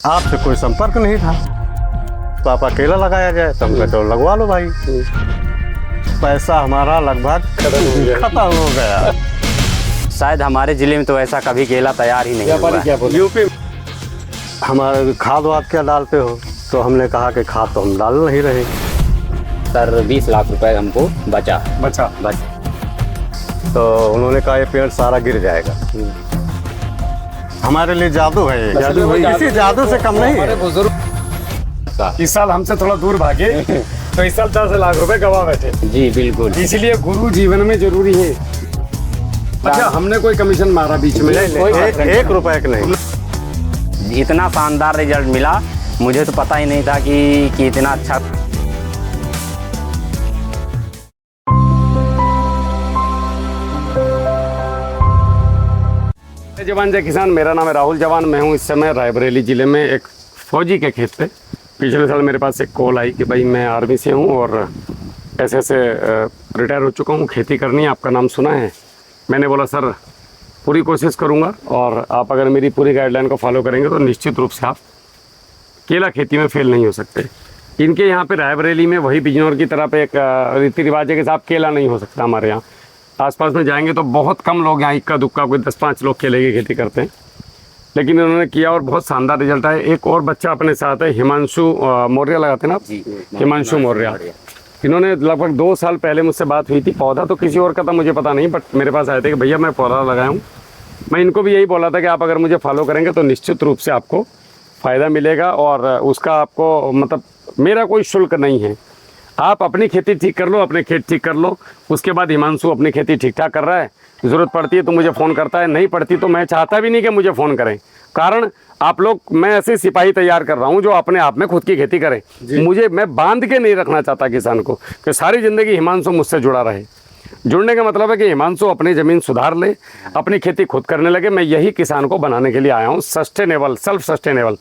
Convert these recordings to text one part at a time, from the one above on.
आपसे कोई संपर्क नहीं था तो आप अकेला लगाया जाए तो हम कहते हो लगवा लो भाई। पैसा हमारा लगभग खत्म हो गया। शायद हमारे जिले में तो ऐसा कभी केला तैयार ही नहीं हुआ है। यूपी हमारे खाद वाद क्या डालते हो, तो हमने कहा कि खाद तो हम डाल नहीं रहे। सर 20 लाख रुपए हमको बचा। तो उन्होंने कहा ये पेड़ सारा गिर जाएगा। हमारे लिए जादू है ये। किसी जादू से कम नहीं है। बुजुर्ग इस साल हमसे थोड़ा दूर भागे तो इस साल 10 लाख रुपए गवा बैठे। जी बिल्कुल, इसलिए गुरु जीवन में जरूरी है। अच्छा, हमने कोई कमीशन मारा बीच में? एक रुपए का नहीं। इतना शानदार रिजल्ट मिला, मुझे तो पता ही नहीं था कि इतना अच्छा। जवान जय किसान, मेरा नाम है राहुल जवान। मैं हूँ इस समय रायबरेली ज़िले में एक फौजी के खेत पे। पिछले साल मेरे पास एक कॉल आई कि भाई मैं आर्मी से हूँ और ऐसे रिटायर हो चुका हूँ, खेती करनी है, आपका नाम सुना है। मैंने बोला सर पूरी कोशिश करूँगा और आप अगर मेरी पूरी गाइडलाइन को फॉलो करेंगे तो निश्चित रूप से आप केला खेती में फेल नहीं हो सकते। इनके यहाँ पे रायबरेली में वही बिजनौर की तरह पे एक रीति रिवाज है कि साहब केला नहीं हो सकता। हमारे यहाँ आसपास में जाएंगे तो बहुत कम लोग यहाँ इक्का दुक्का कोई 10-5 लोग केले की खेती करते हैं, लेकिन इन्होंने किया और बहुत शानदार रिजल्ट आया। एक और बच्चा अपने साथ है, हिमांशु मौर्य लगाते हैं ना आप? हिमांशु मौर्य। इन्होंने लगभग 2 साल पहले मुझसे बात हुई थी। पौधा तो किसी और का था मुझे पता नहीं, बट मेरे पास आए थे कि भैया मैं पौधा लगाया हूँ। मैं इनको भी यही बोला था कि आप अगर मुझे फॉलो करेंगे तो निश्चित रूप से आपको फ़ायदा मिलेगा और उसका आपको मतलब मेरा कोई शुल्क नहीं है। आप अपनी खेती ठीक कर लो, अपने खेत ठीक कर लो। उसके बाद हिमांशु अपनी खेती ठीक ठाक कर रहा है, ज़रूरत पड़ती है तो मुझे फ़ोन करता है, नहीं पड़ती तो मैं चाहता भी नहीं कि मुझे फ़ोन करें। कारण आप लोग, मैं ऐसे सिपाही तैयार कर रहा हूँ जो अपने आप में खुद की खेती करें। मैं बांध के नहीं रखना चाहता किसान को कि सारी ज़िंदगी हिमांशु मुझसे जुड़ा रहे। जुड़ने का मतलब है कि हिमांशु अपनी ज़मीन सुधार ले, अपनी खेती खुद करने लगे। मैं यही किसान को बनाने के लिए आया हूँ। सस्टेनेबल, सेल्फ सस्टेनेबल,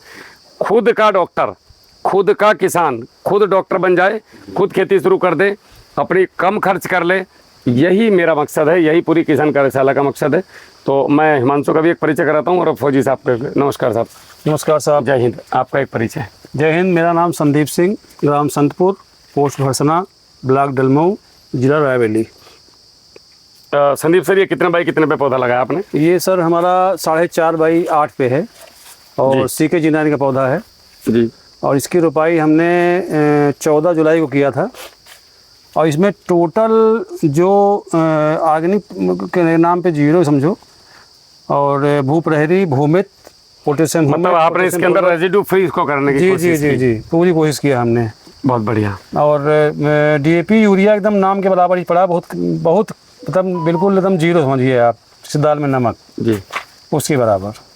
खुद का डॉक्टर, खुद का किसान, खुद डॉक्टर बन जाए, खुद खेती शुरू कर दे, अपनी कम खर्च कर ले। यही मेरा मकसद है, यही पूरी किसान कार्यशाला का मकसद है। तो मैं हिमांशु का भी एक परिचय कराता हूँ और फौजी साहब का। नमस्कार साहब। नमस्कार साहब। जय हिंद। आपका एक परिचय? जय हिंद। मेरा नाम संदीप सिंह, ग्राम संतपुर, पोस्ट भरसना, ब्लॉक डलमऊ, जिला रायबरेली। संदीप सर, ये कितने बाई कितने पे पौधा लगाया आपने? ये सर हमारा 4.5 बाई 8 पे है और सीके इंजीनियरिंग का पौधा है जी। और इसकी रोपाई हमने 14 जुलाई को किया था। और इसमें टोटल जो ऑर्गेनिक के नाम पे 0 समझो, और भूप्रहरी, भूमित, पोटेशियम, मतलब आपने इसके अंदर रेजिड्यू फ्री इसको करने की कोशिश की? जी पूरी कोशिश किया हमने। बहुत बढ़िया। और DAP यूरिया एकदम नाम के बराबर ही पड़ा। बहुत मतलब बिल्कुल एकदम 0 समझिए आप, जैसे दाल में नमक जी, उसके बराबर।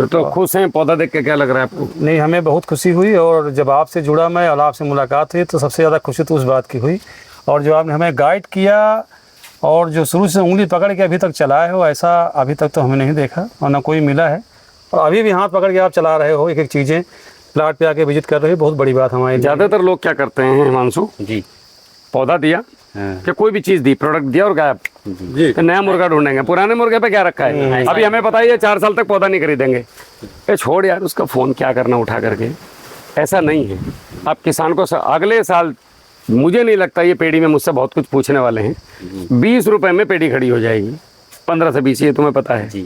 तो खुश हैं पौधा देख के? क्या लग रहा है आपको? नहीं, हमें बहुत खुशी हुई और जब आपसे जुड़ा मैं और आपसे मुलाकात हुई तो सबसे ज़्यादा खुशी तो उस बात की हुई। और जो आपने हमें गाइड किया और जो शुरू से उंगली पकड़ के अभी तक चलाए हो, ऐसा अभी तक तो हमें नहीं देखा और ना कोई मिला है। और अभी भी हाथ पकड़ के आप चला रहे हो, एक एक चीज़ें प्लाट पे आके विजिट कर रहे हो, बहुत बड़ी बात हमारी। ज़्यादातर लोग क्या करते हैं हिमांशु जी, पौधा दिया कि कोई भी चीज़ दी, प्रोडक्ट दिया और गायब जी। तो नया मुर्गा ढूंढेंगे। पुराने मुर्गे पे क्या रखा है? अभी हमें बताइए 4 साल तक पौधा नहीं खरीदेंगे। ये छोड़ यार, उसका फ़ोन क्या करना उठा करके। ऐसा नहीं है। आप किसान को अगले साल, मुझे नहीं लगता ये पेड़ी में मुझसे बहुत कुछ पूछने वाले हैं। 20 रुपए में पेड़ी खड़ी हो जाएगी, 15 से 20, ये तुम्हें पता है जी।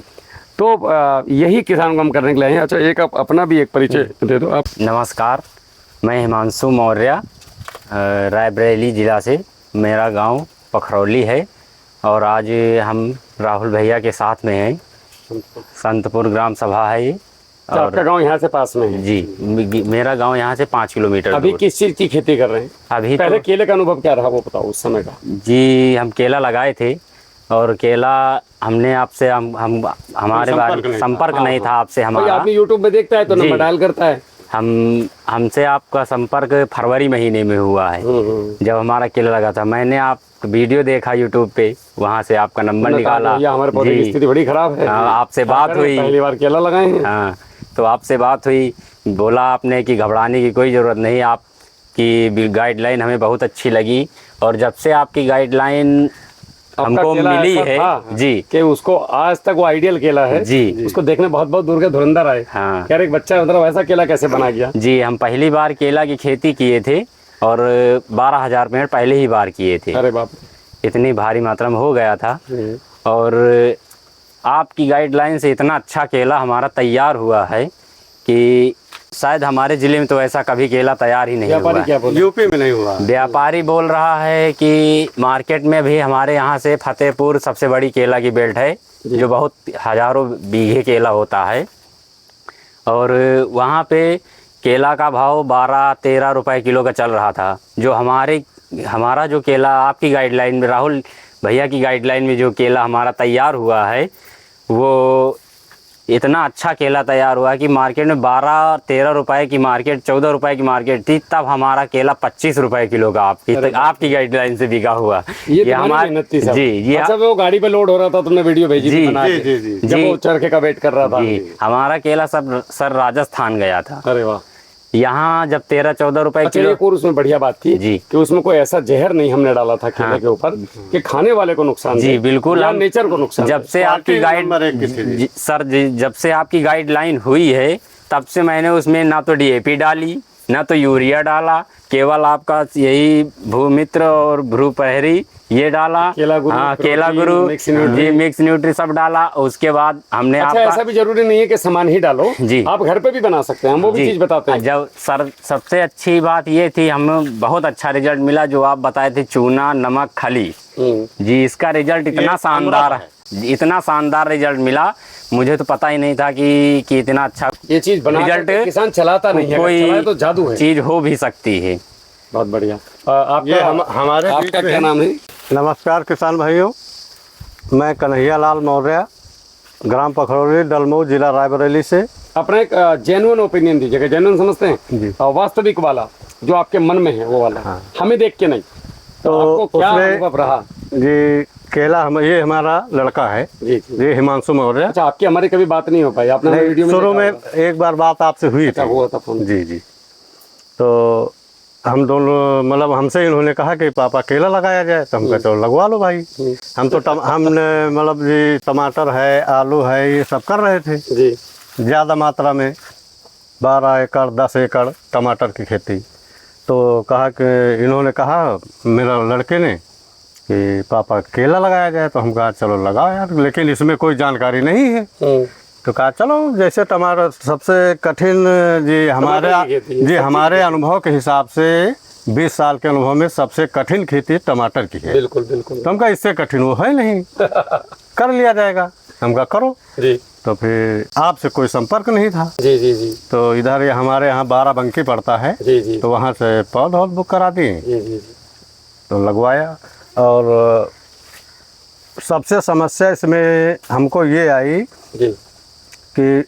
तो यही किसान को हम करने के लिए हैं। अच्छा, एक आप अपना भी एक परिचय दे दो आप। नमस्कार, मैं हिमांशु मौर्य, रायबरेली ज़िला से। मेरा गांव पखरौली है और आज हम राहुल भैया के साथ में हैं। संतपुर ग्राम सभा है ये। और आपका गांव यहाँ से पास में है? जी, मेरा गांव यहाँ से 5 किलोमीटर अभी दूर। किस चीज़ की खेती कर रहे हैं? अभी पहले तो केले का अनुभव क्या रहा वो बताओ उस समय का। जी, हम केला लगाए थे और केला हमने आपसे हमारे बारे संपर्क नहीं था आपसे हमारा। आदमी यूट्यूब में देखता है तो नंबर डायल करता है। हमसे आपका संपर्क फरवरी महीने में हुआ है, जब हमारा केला लगा था। मैंने आप वीडियो देखा यूट्यूब पे, वहाँ से आपका नंबर निकाला। हमारे पौधे की स्थिति बड़ी खराब है। आपसे बात हुई, पहली बार केला लगाए हैं। हाँ, तो आपसे बात हुई, बोला आपने कि घबराने की कोई ज़रूरत नहीं, आपकी गाइडलाइन हमें बहुत अच्छी लगी। और जब से आपकी गाइडलाइन हमको केला मिली ऐसा है था जी। कि उसको आज तक वो आइडियल केला है जी। उसको देखने बहुत बहुत दूर के धुरंधर आए। हाँ। यार एक बच्चा मतलब ऐसा केला कैसे बना गया। जी, हम पहली बार केला की खेती किए थे और 12,000 पेड़ पहले ही बार किए थे। अरे बाप इतनी भारी मात्रा में हो गया था रे। और आपकी गाइडलाइन से इतना अच्छा केला हमारा तैयार हुआ है कि शायद हमारे ज़िले में तो ऐसा कभी केला तैयार ही नहीं व्यापारी हुआ क्या है। बोले। यूपी में नहीं हुआ। व्यापारी बोल रहा है कि मार्केट में भी हमारे यहाँ से फतेहपुर सबसे बड़ी केला की बेल्ट है जो बहुत हज़ारों बीघे केला होता है और वहाँ पे केला का भाव 12-13 रुपए किलो का चल रहा था। जो हमारा जो केला आपकी गाइडलाइन में, राहुल भैया की गाइडलाइन में जो केला हमारा तैयार हुआ है वो इतना अच्छा केला तैयार हुआ कि मार्केट में 12-13 रुपए की मार्केट, 14 रुपए की मार्केट थी, तब हमारा केला 25 रुपए किलो का आपकी गाइडलाइन से बिका हुआ। ये हमारे जी ये अच्छा वो गाड़ी पे लोड हो रहा था तुमने वीडियो भेजी थी बना के, जी। जब वो चरखे का वेट कर रहा था। जी हमारा केला सब सर राजस्थान गया था। अरे वाह। यहाँ जब 13-14 रुपए अच्छा किलो। एक और उसमें बढ़िया बात थी जी। कि उसमें कोई ऐसा जहर नहीं हमने डाला था केले के ऊपर कि खाने वाले को नुकसान जी दे बिल्कुल। या हम नेचर को नुकसान जब दे। से आपकी नंबर एक की थी जी। सर जब से आपकी गाइडलाइन हुई है तब से मैंने उसमें ना तो डीएपी डाली ना तो यूरिया डाला, केवल आपका यही भूमित्र और भ्रूपहरी ये डाला। केला गुरु, हाँ प्रोटीन, केला गुरु मिक्स न्यूट्री। जी मिक्स न्यूट्री सब डाला। उसके बाद हमने अच्छा आपका ऐसा भी जरूरी नहीं है कि सामान ही डालो जी। आप घर पे भी बना सकते हैं, हम वो भी जी, चीज बताते हैं। जब सर सबसे अच्छी बात ये थी, हमें बहुत अच्छा रिजल्ट मिला जो आप बताए थे, चूना नमक खली जी, इसका रिजल्ट इतना शानदार है, इतना शानदार रिजल्ट मिला। मुझे तो पता ही नहीं था कि इतना अच्छा ये चीज बना रिजल्ट करके किसान चलाता नहीं है, अगर चलाए कोई तो जादू है। चीज हो भी सकती है। बहुत बढ़िया। ये आपका हमारे बीच आपका में क्या है। नाम है। नमस्कार किसान भाइयों, मैं कन्हैया लाल मौर्य, ग्राम पखरौली, डलमऊ, जिला रायबरेली से। अपना एक जेन्युइन ओपिनियन दीजिएगा, जेन्युइन समझते हैं और वास्तविक वाला जो आपके मन में है वो वाला, हमें देख के नहीं। तो आपको क्या उसमें अनुभव रहा। जी केला ये हमारा लड़का है जी जी। ये हिमांशु मौर्य। अच्छा आपकी हमारी कभी बात नहीं हो पाई, आपने नहीं, वीडियो में शुरू देखा में होगा। एक बार बात आपसे हुई अच्छा थी। हुआ था फोन। जी जी। तो हम दोनों मतलब हमसे इन्होंने कहा कि पापा केला लगाया जाए, तो हम कहते चलो लगवा लो भाई। हम तो हमने मतलब जी टमाटर है, आलू है, ये सब कर रहे थे जी। ज़्यादा मात्रा में, 12 एकड़ 10 एकड़ टमाटर की खेती। तो कहा कि इन्होंने कहा मेरा लड़के ने कि पापा केला लगाया जाए, तो हम कहा चलो लगाओ यार, लेकिन इसमें कोई जानकारी नहीं है। तो कहा चलो जैसे टमाटर सबसे कठिन जी हमारे अनुभव के हिसाब से 20 साल के अनुभव में सबसे कठिन खेती टमाटर की है। बिल्कुल बिल्कुल। तो हम कहा इससे कठिन वो है नहीं, कर लिया जाएगा। हम कहा करो। जी तो फिर आपसे कोई संपर्क नहीं था। जी जी जी तो इधर हमारे यहाँ 12 बंकी पड़ता है, जी जी तो वहाँ से पौध बुक करा दिए, जी जी। तो लगवाया। और सबसे समस्या इसमें हमको ये आई जी कि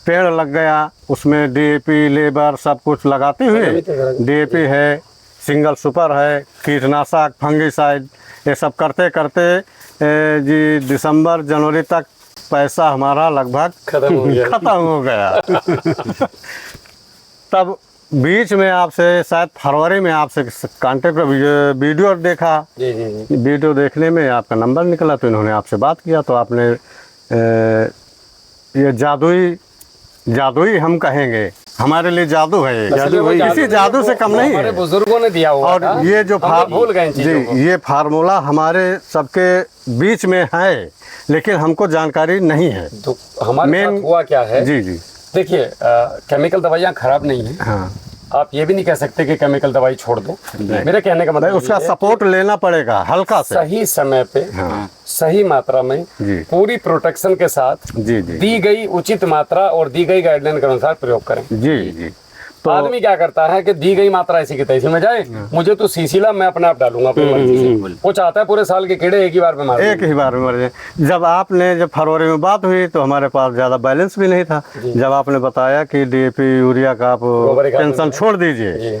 पेड़ लग गया, उसमें डीएपी लेबर सब कुछ लगाते हुए, डीएपी है, सिंगल सुपर है, कीटनाशक, फंगिसाइड, ये सब करते करते जी दिसंबर जनवरी तक पैसा हमारा लगभग खत्म हो गया। खत्म हो गया। तब बीच में आपसे शायद फरवरी में आपसे कांटेक्ट वीडियो देखा। जी जी जी। वीडियो देखने में आपका नंबर निकला, तो इन्होंने आपसे बात किया। तो आपने ये जादुई हम कहेंगे, हमारे लिए जादू है ये। इसी जादू से कम नहीं हमारे है। बुजुर्गों ने दिया हुआ था। और ये जो हम तो भूल गए इन चीजों को। जी ये फार्मूला हमारे सबके बीच में है, लेकिन हमको जानकारी नहीं है। तो हमारे Main- साथ हुआ क्या है। जी जी देखिए केमिकल दवाइयाँ खराब नहीं है, हाँ। आप ये भी नहीं कह सकते कि केमिकल दवाई छोड़ दो। मेरे कहने का नहीं, मतलब उसका ये है सपोर्ट लेना पड़ेगा हल्का से। सही समय पे हाँ। सही मात्रा में जी। पूरी प्रोटेक्शन के साथ जी जी दी गई उचित मात्रा और दी गई गाइडलाइन के अनुसार प्रयोग करें। जी जी। तो आदमी क्या करता है कि दी गई मात्रा ऐसी की तैसी में जाए, मुझे तो सीसीला मैं अपने आप डालूंगा अपनी मर्जी से। वो चाहता है पूरे साल के कीड़े एक ही बार में मार एक ही बार में मर जाए। जब फरवरी में बात हुई तो हमारे पास ज़्यादा बैलेंस भी नहीं था। जब आपने बताया कि डीएपी यूरिया का आप गोबर की खाद टेंशन छोड़ दीजिए, जी।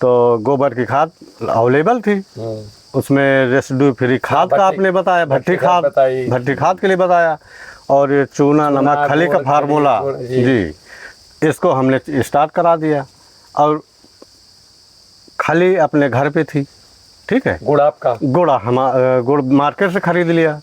तो गोबर की खाद अवेलेबल थी, उसमें रेसिड्यू फ्री खाद का आपने बताया, भट्टी खाद बताई। भट्टी खाद के लिए बताया, और ये चूना नमक खली का गुड़, फार्मूला गुड़, जी। जी, इसको हमने स्टार्ट करा दिया। और खली अपने घर पे थी, ठीक है। गुड़ आपका, गुड़ मार्केट से खरीद लिया।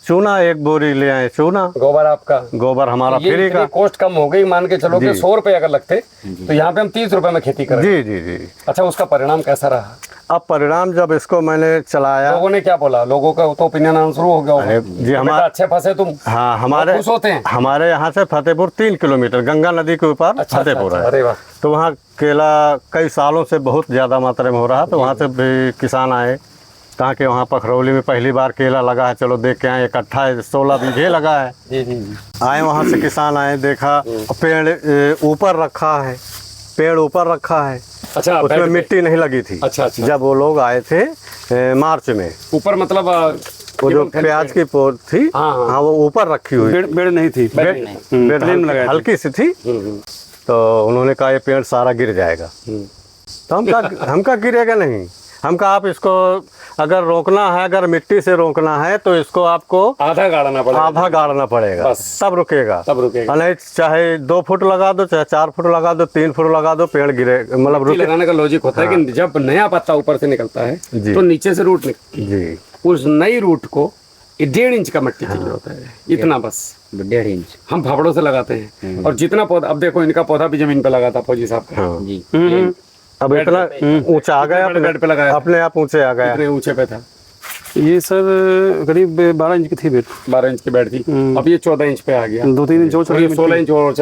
चूना 1 बोरी ले आए, चूना। गोबर आपका, गोबर हमारा ये फ्री इतनी का। कॉस्ट कम हो गई, मान के चलो कि जी। 100 रुपए अगर लगते तो यहाँ पे हम 30 रुपए में खेती करें। जी जी जी। अच्छा, उसका परिणाम कैसा रहा? अब परिणाम जब इसको मैंने चलाया, लोगों ने क्या बोला? लोगों का तो ओपिनियन आना शुरू हो गया होगा। अरे जी, बेटा हमारा अच्छे फंसे तुम। हाँ, लोग खुश होते हैं। हमारे यहाँ से फतेहपुर 3 किलोमीटर गंगा नदी के ऊपर अच्छा, फतेहपुर अच्छा, है। अरे वाह। तो वहाँ केला कई सालों से बहुत ज़्यादा मात्रा में हो रहा, तो वहाँ से भी किसान आए। कहा कि वहाँ पखरौली में पहली बार केला लगा है, चलो देख के आए। इकट्ठा 16 बीघे लगा है। जी जी जी। आए वहाँ से किसान आए, देखा पेड़ ऊपर रखा है, पेड़ ऊपर रखा है। अच्छा, उसमें बेड पे। मिट्टी नहीं लगी थी। अच्छा, अच्छा। जब वो लोग आए थे मार्च में, ऊपर मतलब वो जो प्याज की पौध थी, हाँ, हाँ। हाँ, वो ऊपर रखी हुई थी। बेड़ नहीं थी। बेड नहीं। पेड़ प्लेन लगाए थे। हल्की सी थी। तो उन्होंने कहा ये पेड़ सारा गिर जाएगा। तो हम कहा गिरेगा नहीं। हम कहा आप इसको अगर रोकना है, अगर मिट्टी से रोकना है तो इसको आपको आधा गाड़ना पड़ेगा। आधा गाड़ना पड़ेगा, बस। तब रुकेगा। तब रुकेगा। नहीं, चाहे 2 फुट लगा दो, चाहे 4 फुट लगा दो, 3 फुट लगा दो, पेड़ गिरे मतलब मिट्टी रुके। लगाने का लॉजिक होता है कि जब नया पत्ता ऊपर से निकलता है जी। तो नीचे से रूट निकलती है। जी उस नई रूट को 1.5 इंच का मिट्टी चाहिए होता है, इतना बस। 1.5 इंच। हम फावड़ों से लगाते हैं। और जितना पौधा, अब देखो इनका पौधा भी जमीन पे लगा था फौजी साहब का। हाँ। जी। अब इतना ऊंचा आ गया, बड़े बेड पे लगाया था। अपने आप ऊंचे आ गया। इतने ऊंचे पे था। ये सर करीब 12 इंच की थी बेड। 12 इंच की बेड थी। अब ये 14 इंच पे आ गया। 2-3 इंच और और ये 16 इंच और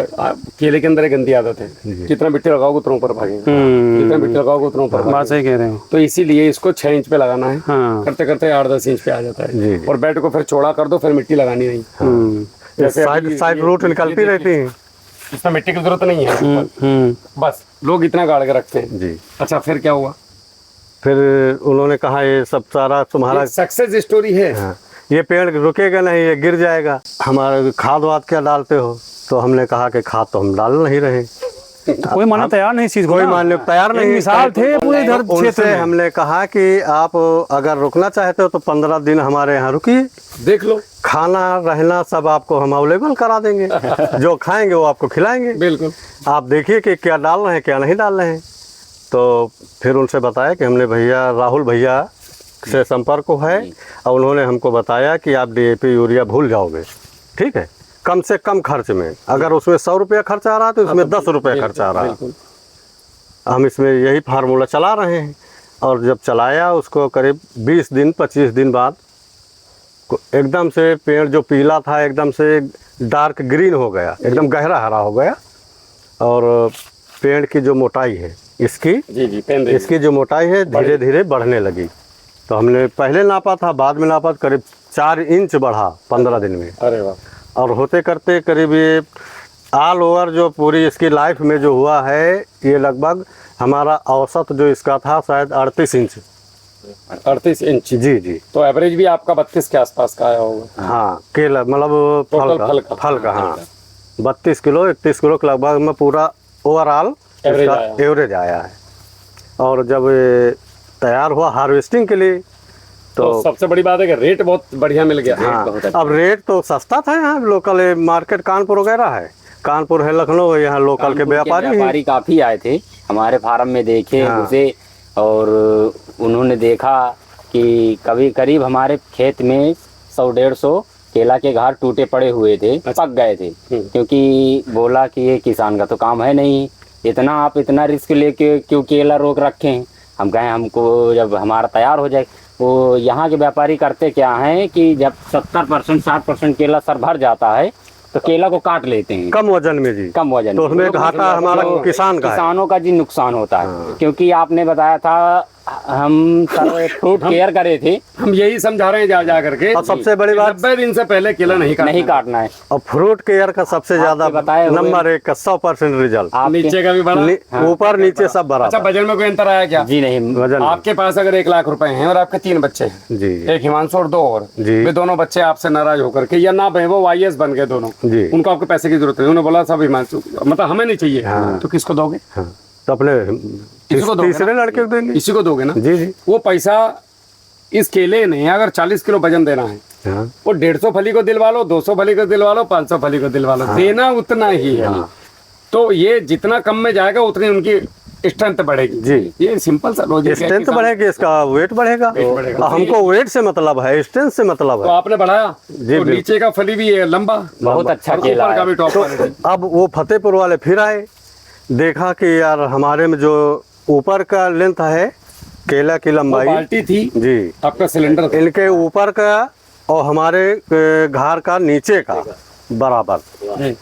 केले के अंदर एक गंदी आदत है, जितना मिट्टी लगाओगे उतना ऊपर भागेगा, जितना मिट्टी लगाओगे उतना ऊपर बात भागेगा। सही कह रहे हो। तो इसीलिए इसको 6 इंच पे लगाना है। हाँ। करते करते 8-10 इंच पे आ जाता जी। है। और बेड को फिर चौड़ा कर दो, फिर मिट्टी लगानी नहीं। जैसे अभी साइड ये- रूट ये निकलती देखिए, रहती है। इसमें मिट्टी की जरूरत नहीं है। बस लोग इतना गाड़ के रखते हैं। जी। अच्छा, फिर क्या हुआ? फिर उन्होंने कहा ये सब सारा तुम्हारा, सक्सेस स्टोरी है। हाँ, ये पेड़ रुकेगा नहीं, ये गिर जाएगा। हमारा खाद वाद क्या डालते हो? तो हमने कहा कि खाद तो हम डाल नहीं रहे। तो कोई मानना तैयार नहीं इस चीज को। कोई ना। मानने को तैयार एक नहीं। मिसाल थे पूरे इधर क्षेत्र उनसे में। हमने कहा कि आप अगर रुकना चाहते हो तो 15 दिन हमारे यहाँ रुकिए, देख लो। खाना रहना सब आपको हम अवेलेबल करा देंगे। जो खाएंगे वो आपको खिलाएंगे। बिल्कुल। आप देखिए कि क्या डाल रहे हैं, क्या नहीं डाल रहे हैं। तो फिर उनसे बताया कि हमने भैया राहुल भैया से संपर्क है, और उन्होंने हमको बताया कि आप DAP यूरिया भूल जाओगे, ठीक है, कम से कम खर्च में। अगर उसमें 100 रुपया खर्च आ रहा है तो उसमें 10 रुपये खर्च आ रहा है। बिल्कुल। हम इसमें यही फार्मूला चला रहे हैं। और जब चलाया उसको करीब 20 दिन 25 दिन बाद एकदम से पेड़ जो पीला था एकदम से डार्क ग्रीन हो गया, एकदम गहरा हरा हो गया। और पेड़ की जो मोटाई है इसकी जी जी, पेन दे। इसकी जो मोटाई है धीरे धीरे बढ़ने लगी। तो हमने पहले नापा था, बाद में नापा, करीब 4 इंच बढ़ा 15 दिन में। अरे वाह। और होते करते करीब ये ऑल ओवर जो पूरी इसकी लाइफ में जो हुआ है, ये लगभग हमारा औसत जो इसका था शायद 38 इंच। 38 इंच। जी जी। तो एवरेज भी आपका 32 के आसपास का आया होगा। हाँ, केला मतलब टोटल फल का हाँ 32 किलो 31 किलो के लगभग में पूरा ओवरऑल एवरेज इसका आया। एवरेज आया है। और जब ये तैयार हुआ हार्वेस्टिंग के लिए तो सबसे बड़ी बात है कि रेट बहुत बढ़िया मिल गया। हाँ, बहुत अच्छा। अब रेट तो सस्ता था। यहाँ लोकल मार्केट कानपुर वगैरह है, कानपुर है, लखनऊ है, यहाँ लोकल के कानपुर व्यापारी हैं। व्यापारी काफी आए थे हमारे फार्म में, देखे हाँ। उसे, और उन्होंने देखा कि कभी करीब हमारे खेत में 100-150 केला के घाट टूटे पड़े हुए थे, पक गए थे। क्योंकि बोला कि ये किसान का तो काम है नहीं, इतना आप इतना रिस्क लेके क्यों केला रोक रखे हैं। हम कहें हमको जब हमारा तैयार हो जाए। वो यहाँ के व्यापारी करते क्या हैं कि जब 70% 60% केला सर भर जाता है तो केला को काट लेते हैं कम वजन में जी। कम वजन तो में। उसमें घाटा हमारा तो किसान का है। किसानों का जी नुकसान होता है। क्योंकि आपने बताया था हम सर फ्रूट केयर करे थे, हम यही समझा रहे हैं जा जा करके। और सबसे बड़ी बात 90 दिन से पहले केला नहीं काटना। नहीं काटना है। और फ्रूट केयर का सबसे ज्यादा आपके बताए हुए- नंबर 1 का 100% रिजल्ट। आपके- नीचे का भी बड़ा। ऊपर नीचे सब अच्छा, बराबर बजट में कोई अंतर आया क्या? जी नहीं, वजन में। आपके पास अगर 1 लाख रुपए हैं और आपके 3 बच्चे हैं, जी एक हिमांशु और 2 और, जी। वे दोनों बच्चे आपसे नाराज होकर के या ना बने, वो IAS बन गए दोनों, जी। उनको आपके पैसे की जरूरत है, उन्होंने बोला सब हिमांशु, मतलब हमें नहीं चाहिए, हाँ। तो किसको दोगे? हाँ, तो अपने को दोगे तीसरे ना? लड़के को देंगे। इसी को दोगे ना? जी जी। वो पैसा इस केले ने अगर 40 किलो वजन देना है, हाँ, वो 150 फली को दिलवा लो, 200 फली को दिलवा लो, 500 फली को दिलवा लो, देना उतना ही है। तो ये जितना कम में जाएगा उतनी उनकी स्ट्रेंथ बढ़ेगी। जी। ये सिंपल सा लॉजिक है। स्ट्रेंथ बढ़ेगी, इसका वेट बढ़ेगा। बढ़ेगा। हमको वेट से मतलब है, स्ट्रेंथ से मतलब तो है। आपने बढ़ाया जी, तो बिल्कुल। नीचे का फली भी है लंबा, बहुत अच्छा और केला ऊपर का है। भी टॉप क्वालिटी। अब वो फतेहपुर वाले फिर आए, देखा कि यार हमारे में जो ऊपर का लेंथ है केला की वो लंबाई बाल्टी थी, जी, आपका सिलेंडर था। इनके ऊपर का और हमारे घार का नीचे का बराबर,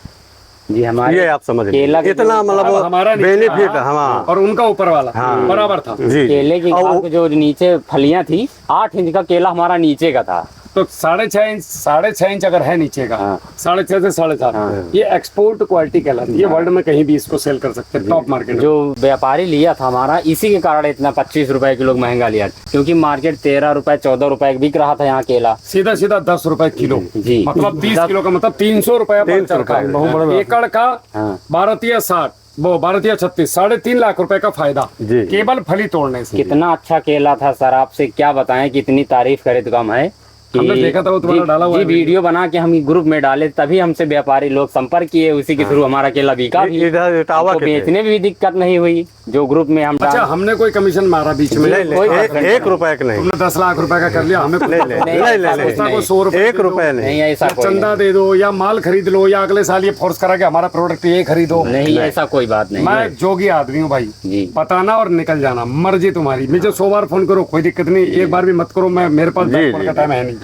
जी हमारे ये आप समझ केला के इतना अब मतलब हमारा नीचे बेनिफिट का, हाँ और उनका ऊपर वाला हाँ। बराबर था। जी केले की और घास वो- के जो नीचे फलियां थी 8 इंच का केला हमारा नीचे का था। तो 6.5 इंच अगर है नीचे का, हाँ। 6.5 से 7.5, ये एक्सपोर्ट क्वालिटी कहलाती है। ये वर्ल्ड में कहीं भी इसको सेल कर सकते हैं टॉप मार्केट में। जो व्यापारी लिया था हमारा, इसी के कारण इतना 25 रुपए किलो महंगा लिया, क्योंकि मार्केट 13 रुपए 14 रुपए बिक रहा था यहाँ केला। सीधा सीधा 10 रुपए किलो, जी। मतलब 30 किलो का मतलब 300 रुपया 300 पंचर का। रुपया। एकड़ का हाँ। 12×60, वो 12×36, 3.5 लाख रुपए का फायदा जी। केवल फली तोड़ने से। कितना अच्छा केला था सर, आपसे क्या बताएं, कितनी तारीफ करे तो कम है। कि हमने देखा था वो तुम्हारा जी- डाला हुआ जी है वीडियो बना के हम ग्रुप में डाले, तभी हमसे व्यापारी लोग संपर्क किए, उसी के थ्रू हमारा केला बिका भी। इधर इटावा हमको के थे। बेचने में भी दिक्कत नहीं हुई, जो ग्रुप में हम अच्छा, डाल- हमने कोई कमीशन मारा बीच में? नहीं कोई नहीं, परसेंट एक रुपए का नहीं, तुमने 10 लाख रुपए का कर लिया, हमें नहीं नहीं नहीं, नहीं ऐसा नहीं कुछ को नहीं। 100 रुपए एक रुपए नहीं नहीं, ऐसा या कोई चंदा दे दो, या माल खरीद लो, या अगले साल ये फोर्स करा के हमारा प्रोडक्ट ये खरीदो। नहीं ऐसा कोई बात नहीं। मैं जोगी आदमी हूँ भाई, जी। बताना और निकल जाना, मर्जी तुम्हारी। मुझे 100 बार फोन करो, कोई दिक्कत नहीं, एक बार भी मत करो, मैं मेरे पास जी, 10 कॉल जी, का टाइम है नहीं।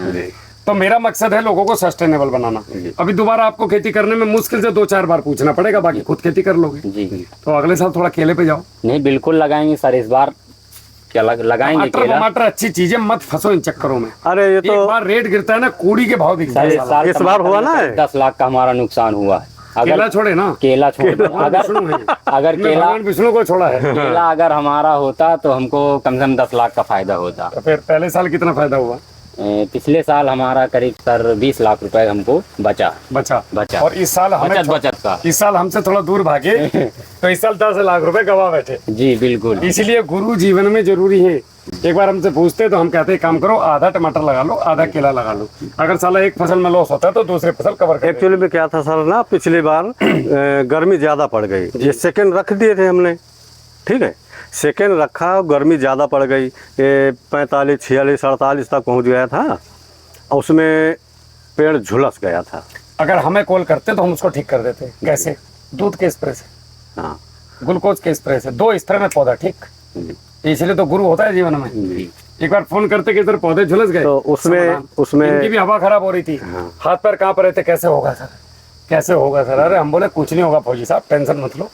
तो मेरा मकसद है लोगों को सस्टेनेबल बनाना। अभी दोबारा आपको खेती करने में मुश्किल से 2-4 बार पूछना पड़ेगा, बाकी खुद खेती कर लोगे। जी तो अगले साल थोड़ा केले पे जाओ। नहीं, बिल्कुल लगाएंगे सर, इस बार क्या लगाएंगे टमाटर केला। टमाटर अच्छी चीजें, मत फंसो इन चक्करों में। अरे ये एक तो बार रेट गिरता है ना, कूड़ी के भाव दिखता सर है इस साला। साल इस बार हुआ ना टमाटर में 10 लाख का हमारा नुकसान हुआ है। केला अगर छोड़े ना, केला छोड़ दो, विष्णु है। अगर मैं केला भगवान विष्णु को छोड़ा है। केला अगर हमारा होता तो हमको कम से कम 10 लाख का फायदा होता। तो फिर पहले साल कितना फायदा हुआ? पिछले साल हमारा करीब सर 20 लाख रुपए हमको बचा। बचा। और इस साल हमें बचत का। इस साल हमसे थोड़ा दूर भागे तो इस साल 10 लाख रुपए गवा बैठे। जी बिल्कुल। इसलिए गुरु जीवन में जरूरी है। एक बार हमसे पूछते तो हम कहते हैं काम करो, आधा टमाटर लगा लो, आधा केला लगा लो। अगर साला एक फसल में लॉस होता है तो दूसरे फसल कवर कर। एक्चुअली में क्या था सर ना, पिछली बार गर्मी ज़्यादा पड़ गई, ये सेकंड रख दिए थे हमने, ठीक है, सेकंड रखा, गर्मी ज़्यादा पड़ गई, ये 45, 46, 48 तक पहुंच गया था, और उसमें पेड़ झुलस गया था। अगर हमें कॉल करते तो हम उसको ठीक कर देते। कैसे? दूध के स्प्रे से, हाँ ग्लूकोज के स्प्रे से, 2 स्प्रे में पौधा ठीक। इसलिए तो गुरु होता है जीवन में। एक बार फोन करते कि इधर पौधे झुलस गए, तो उसमें इनकी भी हवा खराब हो रही थी, हाथ पैर कांप रहे थे, कैसे होगा सर, कैसे होगा सर? अरे हम बोले कुछ नहीं होगा फौजी साहब, टेंशन मत लो,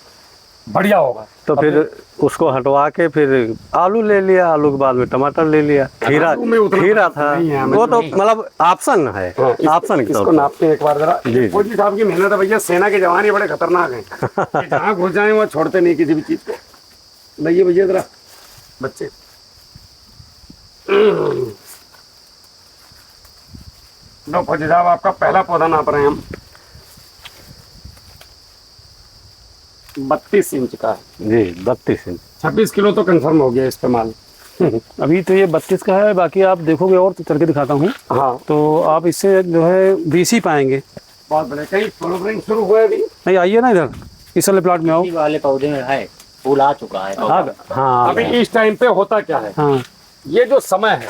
बढ़िया होगा। तो फिर उसको हटवा के फिर आलू ले लिया, आलू के बाद में टमाटर ले लिया, आलू में उतना खीरा था, नहीं है हमें वो तो मतलब ऑप्शन है, ऑप्शन की इसको तौर पर। नापते हैं एक बार जरा। जी। फौजी साहब की मेहनत है भैया, सेना के जवान ये बड़े खतरनाक हैं। ये जहाँ घुस जाए वहाँ छोड़ते नहीं किसी भी चीज को। लइए भैया जरा बच्चे। लो फौजी साहब, आपका पहला पौधा नाप रहे हैं हम, 32 इंच का है। जी 32 इंच। 26 किलो तो कंफर्म हो गया इस्तेमाल। अभी तो ये 32 का है, बाकी आप देखोगे और तो करके दिखाता हूँ, हाँ, तो आप इससे जो है 20 ही पाएंगे। बहुत बढ़िया। कहीं फ्लोरिंग शुरू हुआ है अभी? नहीं, आइए ना इधर, इस वाले प्लाट में आओ। वाले पौधे में है, फूल आ चुका है। हाँ अभी इस टाइम पे होता क्या है, हाँ, ये जो समय है,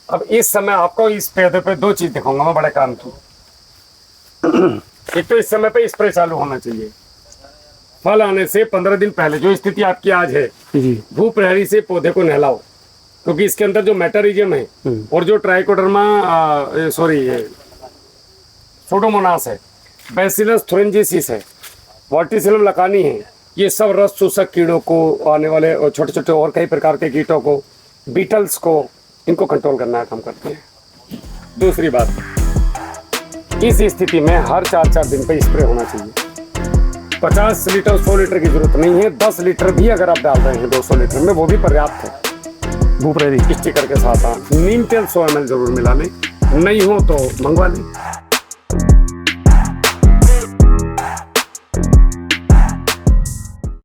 अब इस समय आपको इस पौधे पे 2 चीज दिखाऊंगा मैं बड़े काम की। एक तो इस समय पे स्प्रे चालू होना चाहिए, फल आने से 15 दिन पहले। जो स्थिति आपकी आज है, जी धूप प्रहरी से पौधे को नहलाओ, क्योंकि इसके अंदर जो मेटारिज्म है और जो ट्राइकोडर्मा सुडोमोनास है, बैसिलस थुरिंजिसिस है, वर्टिसिलम लकानी है, ये सब रस चूसक कीड़ों को, आने वाले और छोटे छोटे और कई प्रकार के कीटों को, बीटल्स को, इनको कंट्रोल करना है, काम करते हैं। दूसरी बात, इस स्थिति में हर 4-4 दिन पे स्प्रे होना चाहिए। 50 लीटर 100 लीटर की जरूरत नहीं है, 10 लीटर भी अगर आप डाल रहे हैं 200 लीटर में, वो भी पर्याप्त है। भूप रही स्टिकर के साथ नीम तेल 100 ml जरूर मिला लें, नहीं हो तो मंगवा लें।